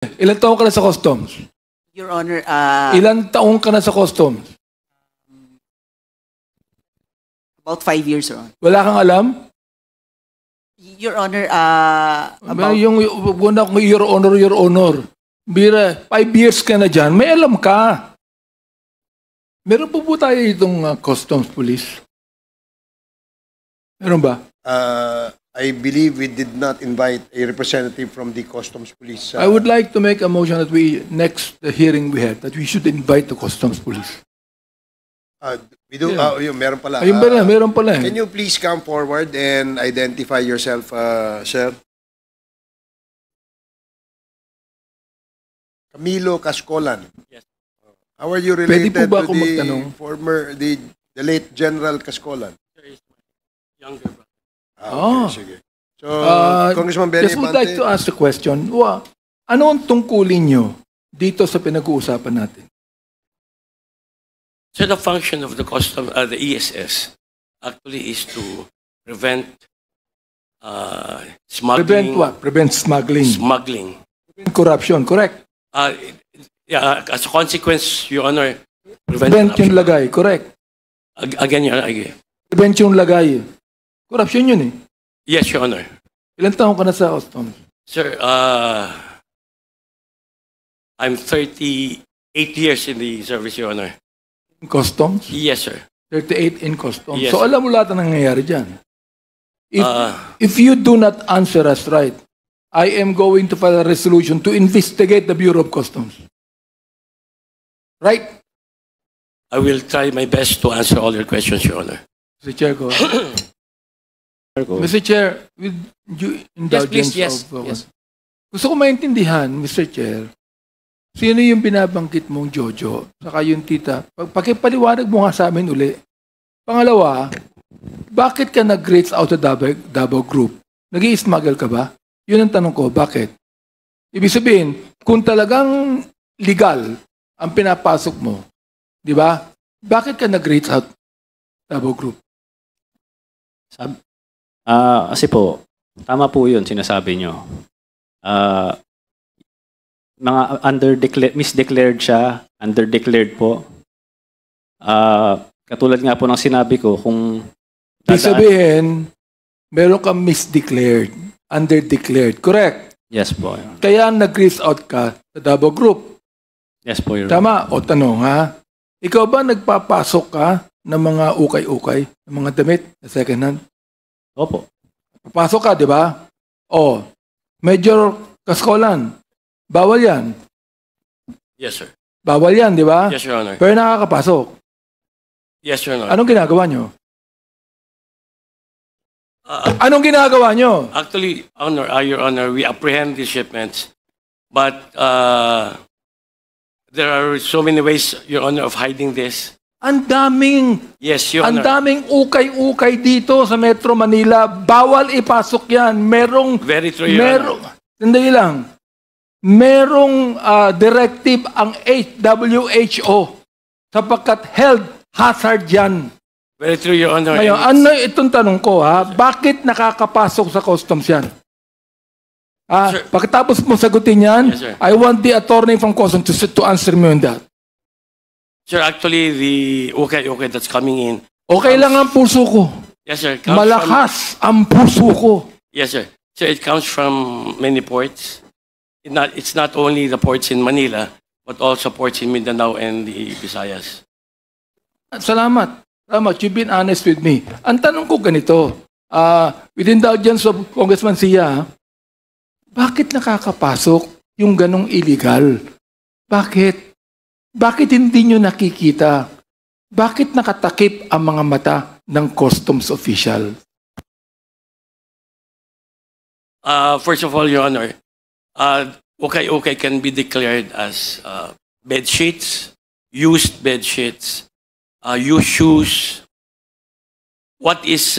Ilang taong ka na sa customs? Your Honor, Ilang taong ka na sa customs? about 5 years, Your Honor. Wala kang alam? Your Honor, About... Yung your honor. Bira, 5 years ka na dyan, may alam ka. Meron po tayo itong customs police? Meron ba? I believe we did not invite a representative from the Customs Police. I would like to make a motion that next hearing we had, that we should invite the customs police. We do. Yeah. Yun, meron pala. Ayun pala, meron pala. Can you please come forward and identify yourself, sir? Camilo Cascolan. Yes. How are you Pwede related po ba to ako magtanong? the late General Cascolan? There is my younger brother. Okay, sige. So, Congressman Benny just would like to ask the question, ano ang tungkulin nyo dito sa pinag-uusapan natin? So the function of the ESS actually is to prevent smuggling. Prevent what? Prevent smuggling. Smuggling. Prevent corruption, correct? Yeah, as a consequence, Your Honor, Prevent yung lagay, correct? Again, Your Honor. Prevent yung lagay. Corruption yun eh. Yes, Your Honor. Ilang taong ka na sa customs? Sir, I'm 38 years in the service, Your Honor. In customs? Yes, sir. 38 in customs. Yes, So sir. alam mo lahat ang nangyayari dyan. If you do not answer us right, I am going to file a resolution to investigate the Bureau of Customs. Right? I will try my best to answer all your questions, Your Honor. Mr. Chair, go. Mr. Chair, with due indulgence Yes, of... yes. Gusto ko maintindihan, Mr. Chair, sino yung binabanggit mong Jojo, saka yung tita. Pakipaliwanag mo nga sa amin uli. Pangalawa, bakit ka nag-rates out of Davao Group? Nag-i-smuggle ka ba? Yun ang tanong ko, bakit? Ibig sabihin, kung talagang legal ang pinapasok mo, di ba? Bakit ka nag-rates out Davao Group? Kasi po, tama po yun sinasabi nyo. Mga misdeclared siya, underdeclared po. Katulad nga po ng sinabi ko, kung... Ibig sabihin, meron kang misdeclared, underdeclared, correct? Yes po. Kaya nag-rates out ka sa Davao Group. Yes po, Your Honor. Tama? O tanong ha? Ikaw ba nagpapasok ka ng mga ukay-ukay, ng mga damit na second hand? Opo. Papasok ka, di ba? O, Major Cascolan, bawal yan. Yes, sir. Bawal yan, di ba? Yes, Your Honor. Pero nakakapasok. Yes, Your Honor. Anong ginagawa nyo? Anong ginagawa nyo? Actually, Your Honor, we apprehend these shipments, but there are so many ways, Your Honor, of hiding this. Ang daming, Yes, Your ang Honor. daming ukay-ukay dito sa Metro Manila. Bawal ipasok yan. Merong, Very true, Your Honor. sandali lang. Merong directive ang WHO sapagkat health hazard yan. Very true, Your Honor. Ngayon, And ano itong tanong ko ha? Bakit nakakapasok sa customs yan? Sir. Pagkatapos mo sagutin yan, Yes, sir. I want the attorney from customs to answer me on that. Sir, actually, the okay that's coming in. Okay lang ang puso ko. Yes, sir. Comes Malakas ang puso ko. Yes, sir. So it comes from many ports. It's not only the ports in Manila, but also ports in Mindanao and the Visayas. Salamat. Salamat. You've been honest with me. Ang tanong ko ganito, with indulgence of Congressman Sia, bakit nakakapasok yung ganong illegal? Bakit? Bakit hindi nyo nakikita? Bakit nakatakip ang mga mata ng customs official? First of all, Your Honor, okay can be declared as bed sheets, used bed sheets, used shoes. What is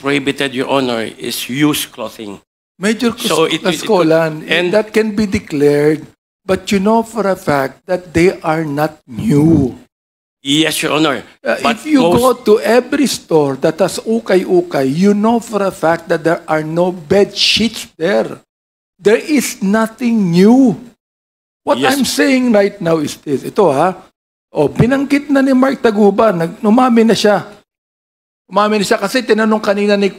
prohibited, Your Honor, is used clothing. Major So Cascolan, and that can be declared, but you know for a fact that they are not new. yes, Your Honor. But If you go to every store that has ukay-ukay, you know for a fact that there are no bed sheets there. There is nothing new. What Yes. I'm saying right now is this. Ito binanggit na ni Mark Taguba, umami na siya. Umami na siya kasi tinanong kanina ni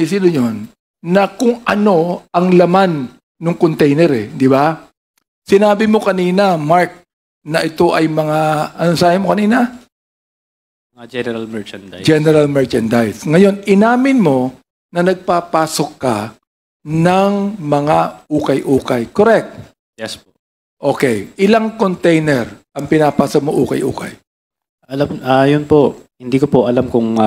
sino yun, na kung ano ang laman ng container di ba? Sinabi mo kanina, Mark, na ito ay mga, ano sabi mo kanina? Mga general merchandise. General merchandise. Ngayon, inamin mo na nagpapasok ka ng mga ukay-ukay. Correct? Yes po. Okay. Ilang container ang pinapasok mo ukay-ukay? Yun po. Hindi ko po alam kung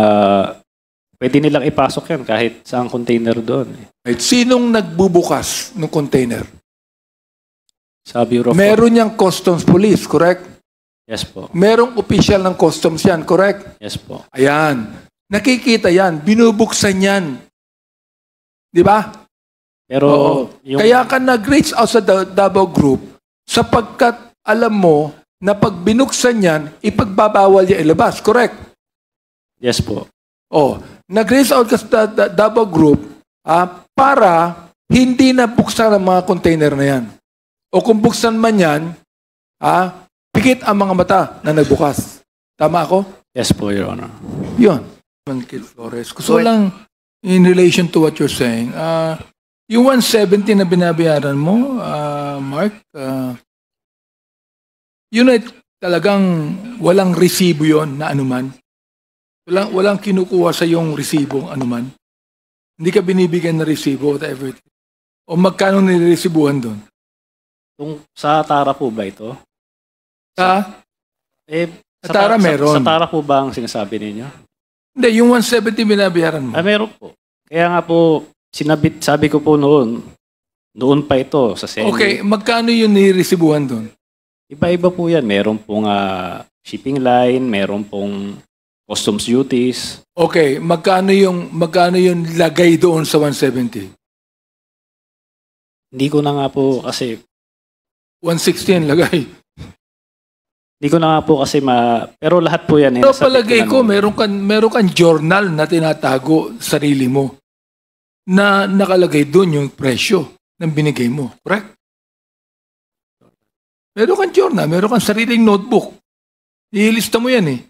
pwede nilang ipasok yan kahit saang container doon. Right. Sinong nagbubukas ng container? Sa Bureau of Meron niyang customs police, correct? Yes po. Merong official ng customs yan, correct? Yes po. Ayan. Nakikita yan. Binubuksan yan. Di ba? Pero Oo. yung Kaya ka nag-reach out sa Davao Group sapagkat alam mo na pag binuksan yan, ipagbabawal niya ilabas. Correct? yes po. Nag-reach out ka sa Davao Group para hindi na buksan ang mga container na yan. O kung buksan man yan, pikit ang mga mata na nagbukas. Tama ako? Yes po, Your Honor. Yun. Kid Flores. Gusto lang in relation to what you're saying. Yung 170 na binabayaran mo, Mark, yun ay talagang walang resibo yon na anuman. Walang kinukuha sa yung resibo anuman. Hindi ka binibigyan ng resibo, whatever. O magkano niliresibuhan doon? Sa Tara po ba ito? Sa Tara meron. Sa Tara po ba ang sinasabi ninyo? Hindi, yung 170 binabayaran mo. Meron po. Kaya nga po, sabi ko po noon pa ito sa Senate. Okay, magkano yung niresibuhan doon? Iba-iba po yan. Meron pong shipping line, meron pong customs duties. Okay, magkano yung lagay doon sa 170? Hindi ko na nga po kasi 160 ang lagay. Hindi ko na nga po kasi pero lahat po yan. Pero palagay ko, meron kang journal na tinatago sa sarili mo na nakalagay doon yung presyo ng binigay mo. Correct? Meron kang journal, meron kang sariling notebook. Ilista mo yan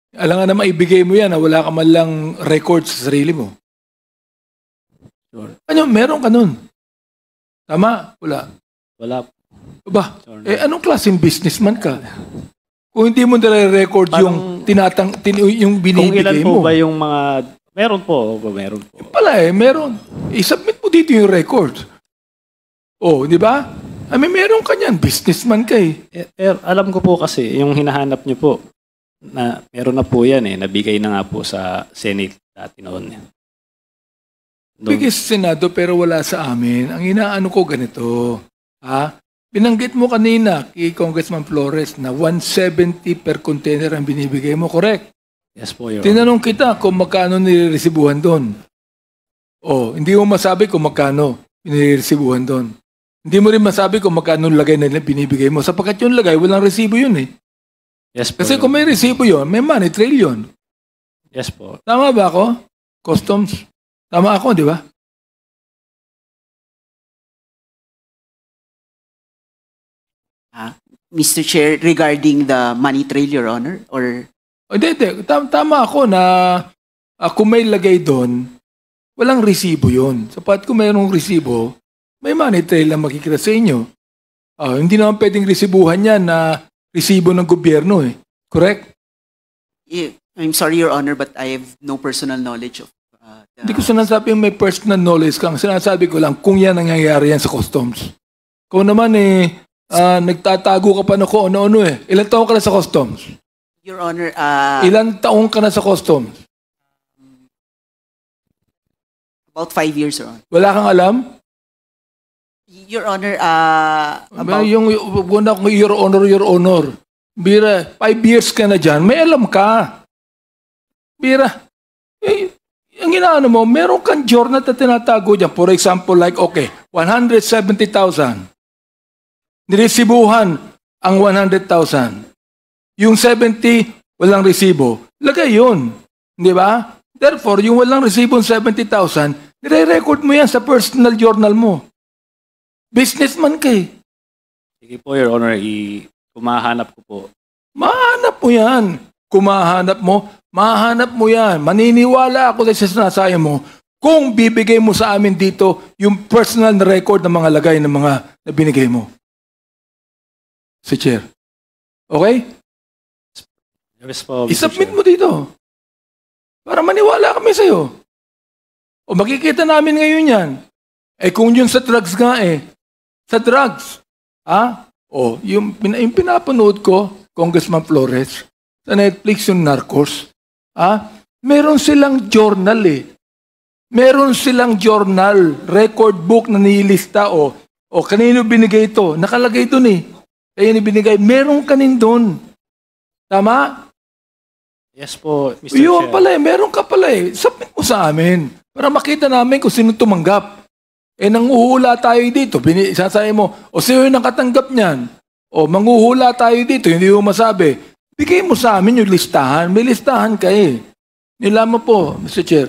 Alangan na maibigay mo yan na wala ka man lang record sa sarili mo. Sure. Meron ka nun. Tama? Wala. Wala. Ba? Sure. Anong klaseng businessman ka? Kung hindi mo nare-record yung yung Kung binibigay ilan po mo. ba yung mga... Meron po. Meron po. Meron. I-submit mo dito yung record. Di ba? Meron ka niyan. Businessman ka Alam ko po kasi, yung hinahanap nyo po, na meron na po yan nabigay na nga po sa Senate dati noon. Bigay sa Senado pero wala sa amin. Ang inaano ko ganito. Binanggit mo kanina kay Congressman Flores na 170 per container ang binibigay mo. Correct? Yes po, Your Honor. Tinanong kita kung magkano niliresibuhan doon. Hindi mo masabi kung magkano niliresibuhan doon. Hindi mo rin masabi kung magkano lagay na binibigay mo. Sapagkat yung lagay, walang resibo yun Yes po. Kasi kung may resibo yun, may money trail yun. Yes po. Tama ba ako? Customs. Tama ako, di ba? Mr. Chair, regarding the money trail, Your Honor, or Hindi. Tama ako na kung may lagay doon, walang resibo yun. Sapat kung mayroong resibo, may money trail na makikita sa inyo. Hindi naman pwedeng resibuhan yan na resibo ng gobyerno Correct? I'm sorry, Your Honor, but I have no personal knowledge of Hindi ko sinasabi yung may personal knowledge kang. Sinasabi ko lang kung yan nangyayari yan sa customs. Kung naman nagtatago ka pa na kung ano-ano Ilan taong ka na sa customs? Your Honor, Ilan taong ka na sa customs? about 5 years, Your Honor. Wala kang alam? Your Honor, Your Honor. Bira, 5 years ka na dyan, may alam ka. Bira, ang inaano mo, meron kang journal na tinatago dyan. For example, 170,000. Niresibuhan ang 100,000. Yung 70, walang resibo. Lagay yun. Di ba? Therefore, yung walang resibo ng 70,000, nire-record mo yan sa personal journal mo. Businessman ka eh. Sige po, Your Honor, kumahanap ko po. Mahanap mo yan. Mahanap mo yan. Maniniwala ako sa sinasaya mo kung bibigay mo sa amin dito yung personal na record ng mga lagay ng mga na binigay mo. Si Chair. Okay? Yes po, Mr. I-submit Chair. mo dito. Para maniwala kami sa'yo. O makikita namin ngayon yan. Eh kung yun sa drugs nga eh. Sa drugs. O yung pinapanood ko, Congressman Flores, sa Netflix yung Narcos. Meron silang journal eh. Meron silang journal, record book na nilista o kanino binigay ito. Nakalagay dun eh. Kaya binigay. Meron kanin dun. Tama? Yes po, Mr. Yun Chair. pala eh, meron ka pala eh. Submit mo sa amin para makita namin kung sino tumanggap. Eh nanguhula tayo dito, sasaya mo, o sino yung nakatanggap niyan? O manghuhula tayo dito, hindi mo masabi. Bigay mo sa amin yung listahan. May listahan ka eh. Nilaman po, Mr. Chair.